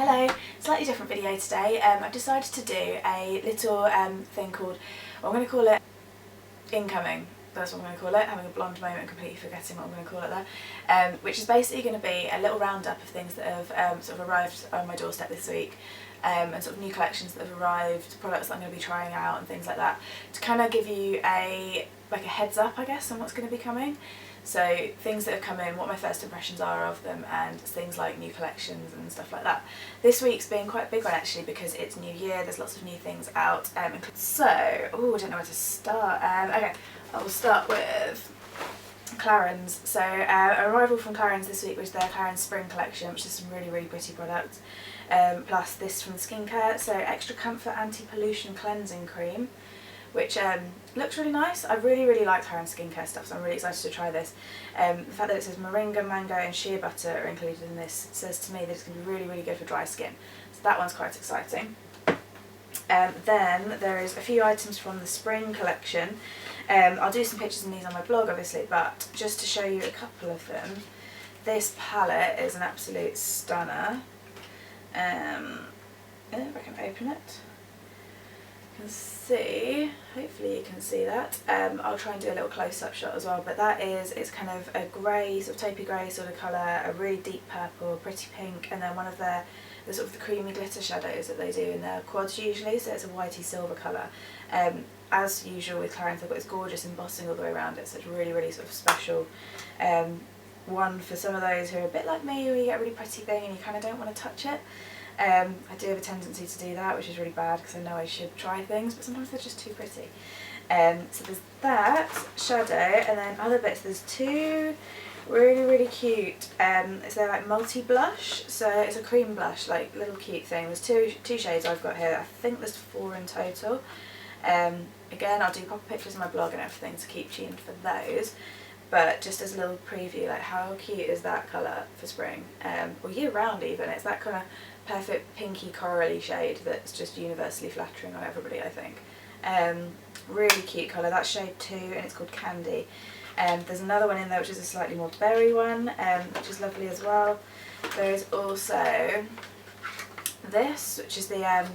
Hello, slightly different video today. I've decided to do a little thing called, well, I'm going to call it incoming. That's what I'm going to call it, having a blonde moment, completely forgetting what I'm going to call it there, which is basically going to be a little roundup of things that have sort of arrived on my doorstep this week, and sort of new collections that have arrived, products that I'm going to be trying out and things like that, to kind of give you a heads up, I guess, on what's going to be coming. So things that have come in, what my first impressions are of them, and things like new collections and stuff like that. This week's been quite a big one actually because it's New Year, there's lots of new things out. So, I don't know where to start. Okay, I will start with Clarins. So arrival from Clarins this week was their Clarins Spring collection, which is some really, really pretty products. Plus this from skincare, so Extra Comfort Anti-Pollution Cleansing Cream, which looks really nice. I really, really like Clarins skincare stuff, so I'm really excited to try this. The fact that it says moringa, mango and shea butter are included in this says to me that it's going to be really, really good for dry skin. So that one's quite exciting. Then there is a few items from the spring collection. I'll do some pictures of these on my blog obviously, but just to show you a couple of them. This palette is an absolute stunner. If I can open it. You can see, hopefully you can see that. I'll try and do a little close-up shot as well, but it's kind of a grey, sort of taupey grey sort of colour, a really deep purple, pretty pink, and then one of the sort of the creamy glitter shadows that they do in their quads usually, so it's a whitey silver colour. As usual with Clarins, they've got this gorgeous embossing all the way around it, so it's really, really sort of special. One for some of those who are a bit like me, where you get a really pretty thing and you kind of don't want to touch it. I do have a tendency to do that, which is really bad because I know I should try things, but sometimes they're just too pretty. So there's that shadow, and then other bits. There's two really, really cute. It's their like multi blush, so it's a cream blush, like little cute thing. There's two shades I've got here. I think there's 4 in total. Again, I'll do proper pictures on my blog and everything, so keep tuned for those. But just as a little preview, like how cute is that colour for spring, or year round even. It's that kind of perfect pinky corally shade that's just universally flattering on everybody, I think. Really cute colour. That's shade 2 and it's called Candy. There's another one in there which is a slightly more berry one, which is lovely as well. There is also this, which is the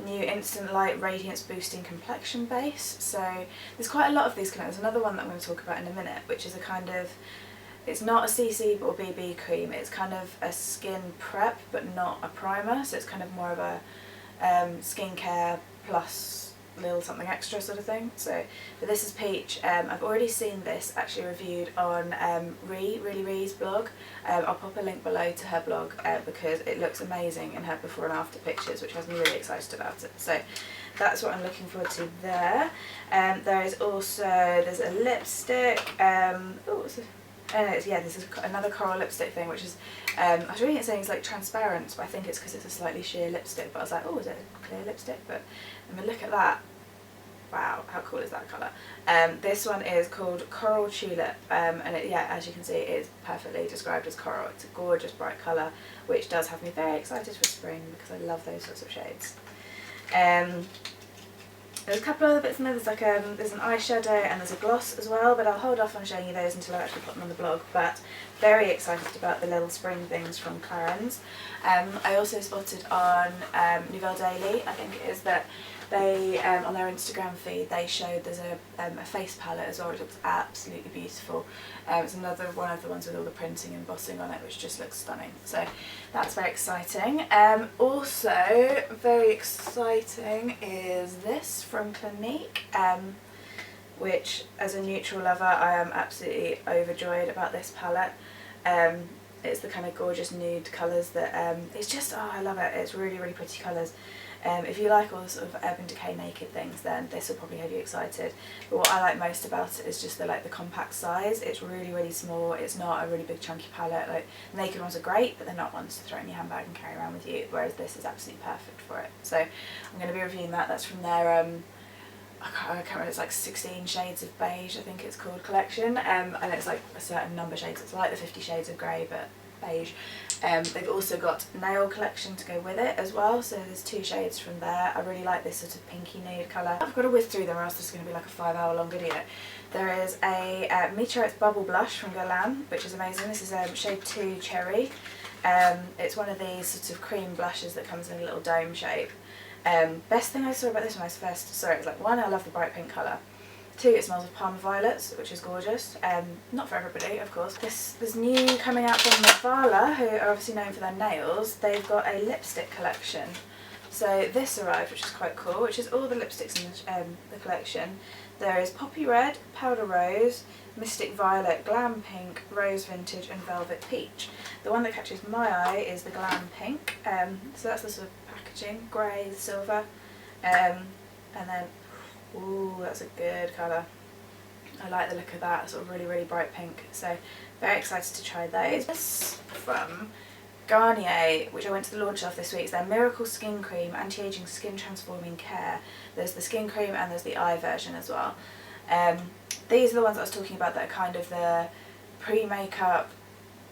new Instant Light Radiance Boosting Complexion Base. So there's quite a lot of these. There's another one that I'm going to talk about in a minute, which is a kind of, it's not a CC or BB cream, it's kind of a skin prep but not a primer, so it's kind of more of a skincare plus little something extra sort of thing. So, but this is Peach. I've already seen this actually reviewed on Really Ree's blog. I'll pop a link below to her blog because it looks amazing in her before and after pictures, which has me really excited about it. So that's what I'm looking forward to there. There is also, there's a lipstick. What's this? This is another coral lipstick thing, which is, I was reading it saying it's like transparent, but I think it's because it's a slightly sheer lipstick, but I was like, oh, is it a clear lipstick? But I mean, look at that. Wow, how cool is that colour? This one is called Coral Tulip, and as you can see, it is perfectly described as coral. It's a gorgeous bright colour, which does have me very excited for spring because I love those sorts of shades. There's a couple of other bits in there. There's like there's an eyeshadow and there's a gloss as well, but I'll hold off on showing you those until I actually put them on the blog. But very excited about the little spring things from Clarins. I also spotted on Nouvelle Daily, I think it is, that they on their Instagram feed they showed there's a face palette as well, which looks absolutely beautiful. It's another one of the ones with all the printing and embossing on it, which just looks stunning. So that's very exciting. Also very exciting is this from Clinique, which as a neutral lover I am absolutely overjoyed about this palette. It's the kind of gorgeous nude colours that it's just, oh, I love it. It's really, really pretty colours. If you like all the sort of Urban Decay naked things, then this will probably have you excited. But what I like most about it is just the compact size. It's really, really small. It's not a really big chunky palette. Like naked ones are great, but they're not ones to throw in your handbag and carry around with you. Whereas this is absolutely perfect for it. So I'm going to be reviewing that. That's from their I can't remember, it's like 16 Shades of Beige, I think it's called, collection, and it's like a certain number of shades. It's like the 50 Shades of Grey, but beige. They've also got nail collection to go with it as well, so there's 2 shades from there. I really like this sort of pinky nude colour. I've got to whiz through them or else this is going to be like a 5-hour long video. There is a Meteorite's Bubble Blush from Guerlain, which is amazing. This is shade 2 Cherry. It's one of these sort of cream blushes that comes in a little dome shape. Best thing I saw about this when I first saw it was like, 1, I love the bright pink colour. 2, it smells of Parma Violets, which is gorgeous. Not for everybody, of course. There's new coming out from Mavala, who are obviously known for their nails. They've got a lipstick collection. So this arrived, which is quite cool, which is all the lipsticks in the collection. There is Poppy Red, Powder Rose, Mystic Violet, Glam Pink, Rose Vintage and Velvet Peach. The one that catches my eye is the Glam Pink. So that's the sort of packaging, grey, silver. And then, ooh, that's a good colour. I like the look of that, sort of really, really bright pink. So very excited to try those. This from Garnier, which I went to the launch of this week, is their Miracle Skin Cream Anti-Aging Skin Transforming Care. There's the skin cream and there's the eye version as well. These are the ones I was talking about that are kind of the pre-makeup,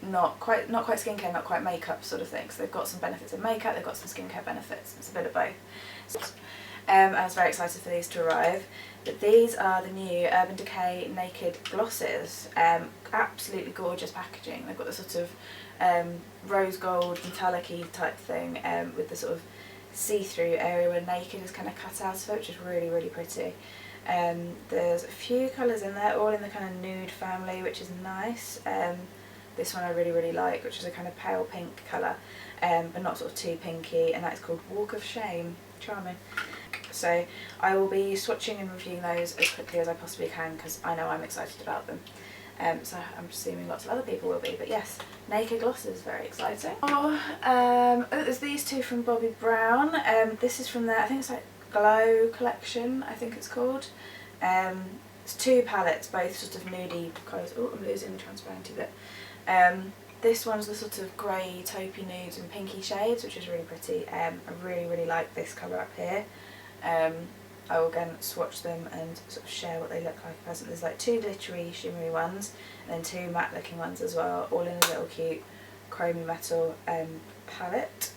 not quite skincare, not quite makeup sort of thing. So they've got some benefits of makeup, they've got some skincare benefits. It's a bit of both. So, I was very excited for these to arrive. But these are the new Urban Decay Naked Glosses. Absolutely gorgeous packaging. They've got the sort of rose gold metallic-y type thing with the sort of see-through area where naked is kind of cut out of it, which is really, really pretty. There's a few colours in there, all in the kind of nude family, which is nice. This one I really, really like, which is a kind of pale pink colour, but not sort of too pinky, and that is called Walk of Shame. Charming. So I will be swatching and reviewing those as quickly as I possibly can because I know I'm excited about them. So I'm assuming lots of other people will be, but yes, Naked Glosses, very exciting. There's these 2 from Bobbi Brown. This is from their, I think it's like Glow collection, I think it's called. It's 2 palettes, both sort of nudie colours. Oh, I'm losing the transparency bit. This one's the sort of grey, taupey nudes and pinky shades, which is really pretty. I really, really like this colour up here. I will again swatch them and sort of share what they look like at present. There's like 2 glittery, shimmery ones, and then 2 matte looking ones as well, all in a little cute chromey metal palette.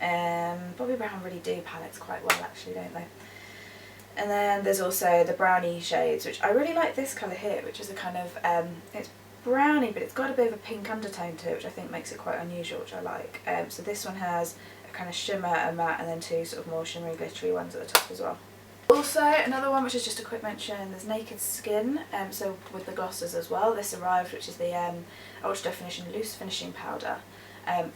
Bobbi Brown really do palettes quite well actually, don't they? And then there's also the brownie shades, which I really like this colour here, which is a kind of, it's brownie but it's got a bit of a pink undertone to it, which I think makes it quite unusual, which I like. So this one has a kind of shimmer, a matte, and then 2 sort of more shimmery glittery ones at the top as well. Also, another one which is just a quick mention, there's Naked Skin, so with the glosses as well. This arrived, which is the Ultra Definition Loose Finishing Powder.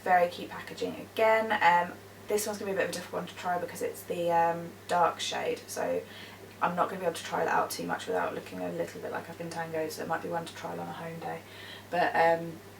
Very cute packaging again. This one's going to be a bit of a difficult one to try because it's the dark shade, so I'm not going to be able to try that out too much without looking a little bit like I've been tangoed, so it might be one to try on a home day. But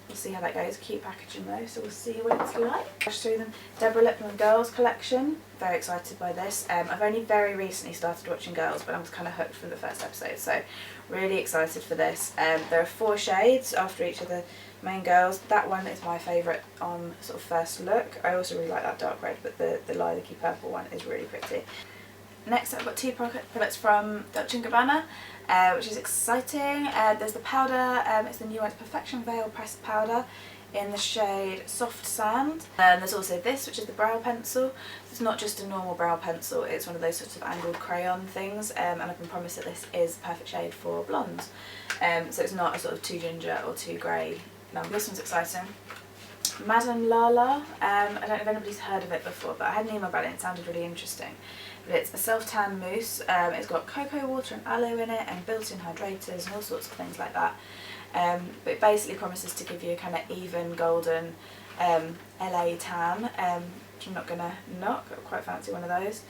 we'll see how that goes. Cute packaging though, so we'll see what it's like. Rush through them. Deborah Lippman Girls collection. Very excited by this. I've only very recently started watching Girls, but I was kind of hooked from the first episode, so really excited for this. There are 4 shades after each of the main girls. That one is my favourite on sort of first look. I also really like that dark red, but the lilac-y purple one is really pretty. Next I've got 2 products from Dolce & Gabbana, which is exciting. There's the powder, it's the new one, Perfection Veil Pressed Powder in the shade Soft Sand. And there's also this, which is the brow pencil. It's not just a normal brow pencil, it's one of those sorts of angled crayon things, and I've been promised that this is the perfect shade for blondes. So it's not a sort of too ginger or too grey. This one's exciting. Madame Lala, I don't know if anybody's heard of it before, but I had an email about it and it sounded really interesting. But it's a self-tan mousse. It's got cocoa water and aloe in it and built-in hydrators and all sorts of things like that. But it basically promises to give you a kind of even golden LA tan, which I'm not going to knock. I quite fancy one of those.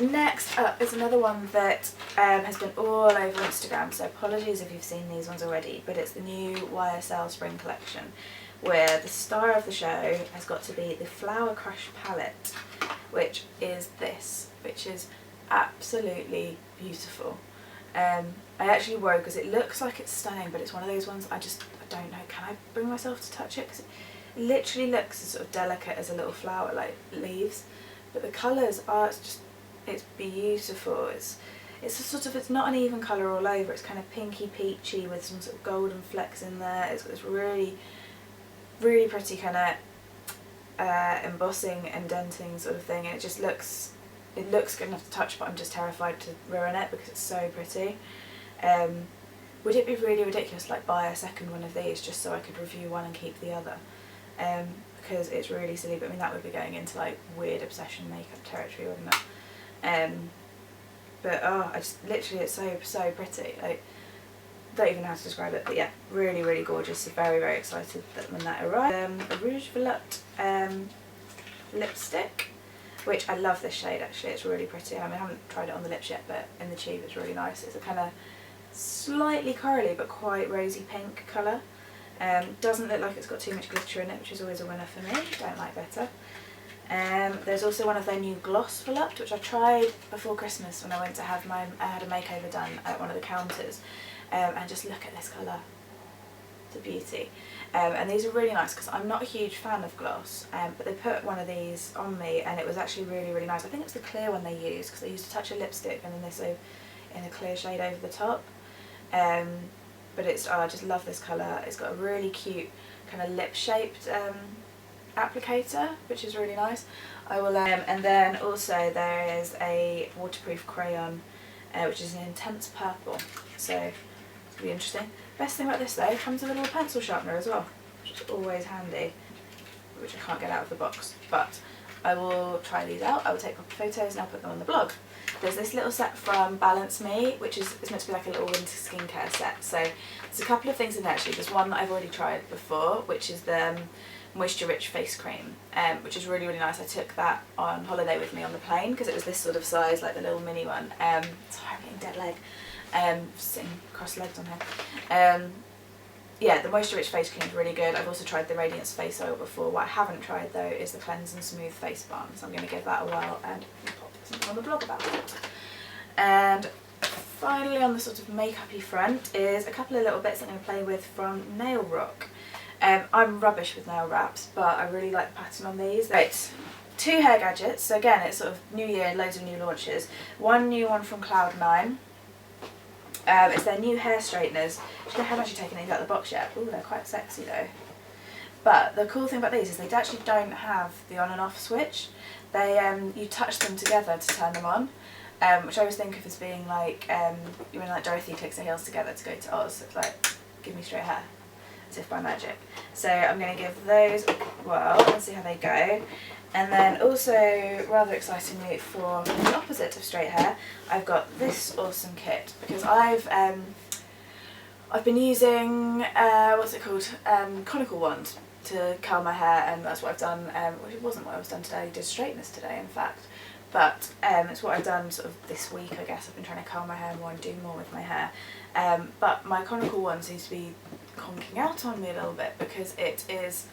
Next up is another one that has been all over Instagram, so apologies if you've seen these ones already, but it's the new YSL Spring Collection, where the star of the show has got to be the Flower Crush palette, which is this, which is absolutely beautiful. I actually worry because it looks like it's stunning, but it's one of those ones I don't know, can I bring myself to touch it? Because it literally looks as sort of delicate as a little flower, like leaves, but the colours are, it's beautiful. It's a sort of, it's not an even colour all over, it's kind of pinky peachy with some sort of golden flecks in there. It's got this really really pretty kind of embossing and indenting sort of thing, and it looks good enough to touch, but I'm just terrified to ruin it because it's so pretty. Would it be really ridiculous to like buy a second one of these just so I could review one and keep the other? Because it's really silly, but I mean that would be going into like weird obsession makeup territory, wouldn't it? But oh, I just literally, it's so pretty. Like, don't even know how to describe it, but yeah, really, really gorgeous. So very excited that when that arrives. A Rouge Veloute lipstick, which I love this shade actually. It's really pretty. I mean, I haven't tried it on the lips yet, but in the tube it's really nice. It's a kind of slightly corally but quite rosy pink colour. Doesn't look like it's got too much glitter in it, which is always a winner for me. Don't like better. There's also one of their new gloss Veloute, which I tried before Christmas when I went to have I had a makeover done at one of the counters. And just look at this colour. It's a beauty. And these are really nice because I'm not a huge fan of gloss, but they put one of these on me and it was actually really nice. I think it's the clear one they used because they used a touch of lipstick and then this in a clear shade over the top. But it's, oh, I just love this colour. It's got a really cute kind of lip shaped applicator, which is really nice. I will, and then also there is a waterproof crayon, which is an intense purple. So it'll be interesting. Best thing about this though, it comes with a little pencil sharpener as well, which is always handy, which I can't get out of the box. But I will try these out. I will take proper photos and I'll put them on the blog. There's this little set from Balance Me, which is meant to be like a little winter skincare set. So there's a couple of things in there actually. There's one that I've already tried before, which is the Moisture Rich face cream, which is really nice. I took that on holiday with me on the plane because it was this sort of size, like the little mini one. Sorry, I'm getting dead leg. Sitting cross-legged on here. Yeah, the Moisture Rich face cream is really good. I've also tried the Radiance face oil before. What I haven't tried though is the Cleanse and Smooth face balm, so I'm going to give that a whirl and pop something on the blog about it. And finally, on the sort of makeup-y front is a couple of little bits I'm going to play with from Nail Rock. I'm rubbish with nail wraps, but I really like the pattern on these. Right, 2 hair gadgets. So again, it's sort of new year, loads of new launches. One new one from Cloud9. It's their new hair straighteners. I haven't actually taken these out of the box yet. Ooh, they're quite sexy though. But the cool thing about these is they actually don't have the on and off switch. They you touch them together to turn them on, which I always think of as being like when like Dorothy clicks her heels together to go to Oz. It's like, give me straight hair, as if by magic. So I'm going to give those a whirl and see how they go. And then also, rather excitingly, for the opposite of straight hair, I've got this awesome kit because I've been using what's it called, conical wand to curl my hair, and that's what I've done. Which it wasn't what I was done today. I did straighteners today, in fact. But it's what I've done sort of this week, I guess. I've been trying to curl my hair more and do more with my hair. But my conical wand seems to be conking out on me a little bit because it is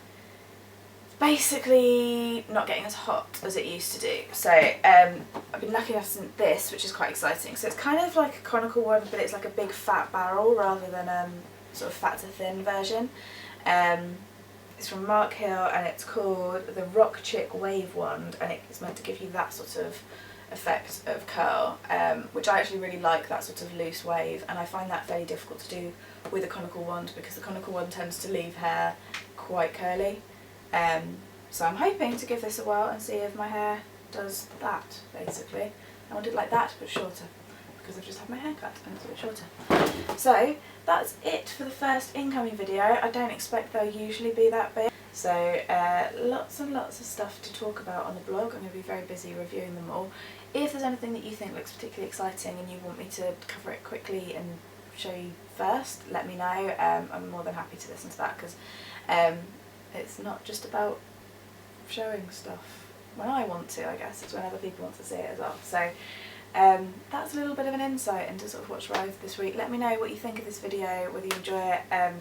basically not getting as hot as it used to do. So I've been lucky enough to this, which is quite exciting. So it's kind of like a conical one, but it's like a big fat barrel rather than sort of fat to thin version. It's from Mark Hill and it's called the Rock Chick Wave Wand, and it's meant to give you that sort of effect of curl, which I actually really like, that sort of loose wave, and I find that fairly difficult to do with a conical wand because the conical wand tends to leave hair quite curly. So I'm hoping to give this a whirl and see if my hair does that, basically. I want it like that, but shorter, because I've just had my hair cut and it's a bit shorter. So that's it for the first incoming video. I don't expect they'll usually be that big. So lots and lots of stuff to talk about on the blog. I'm going to be very busy reviewing them all. If there's anything that you think looks particularly exciting and you want me to cover it quickly and show you first, let me know. I'm more than happy to listen to that because it's not just about showing stuff when I want to, I guess. It's when other people want to see it as well. So that's a little bit of an insight into sort of what's arrived this week. Let me know what you think of this video, whether you enjoy it.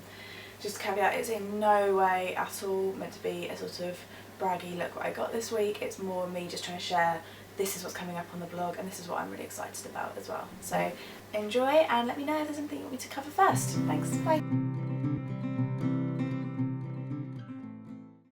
Just a caveat, it's in no way at all meant to be a sort of braggy look what I got this week. It's more me just trying to share this is what's coming up on the blog and this is what I'm really excited about as well. So enjoy and let me know if there's anything you want me to cover first. Thanks, bye.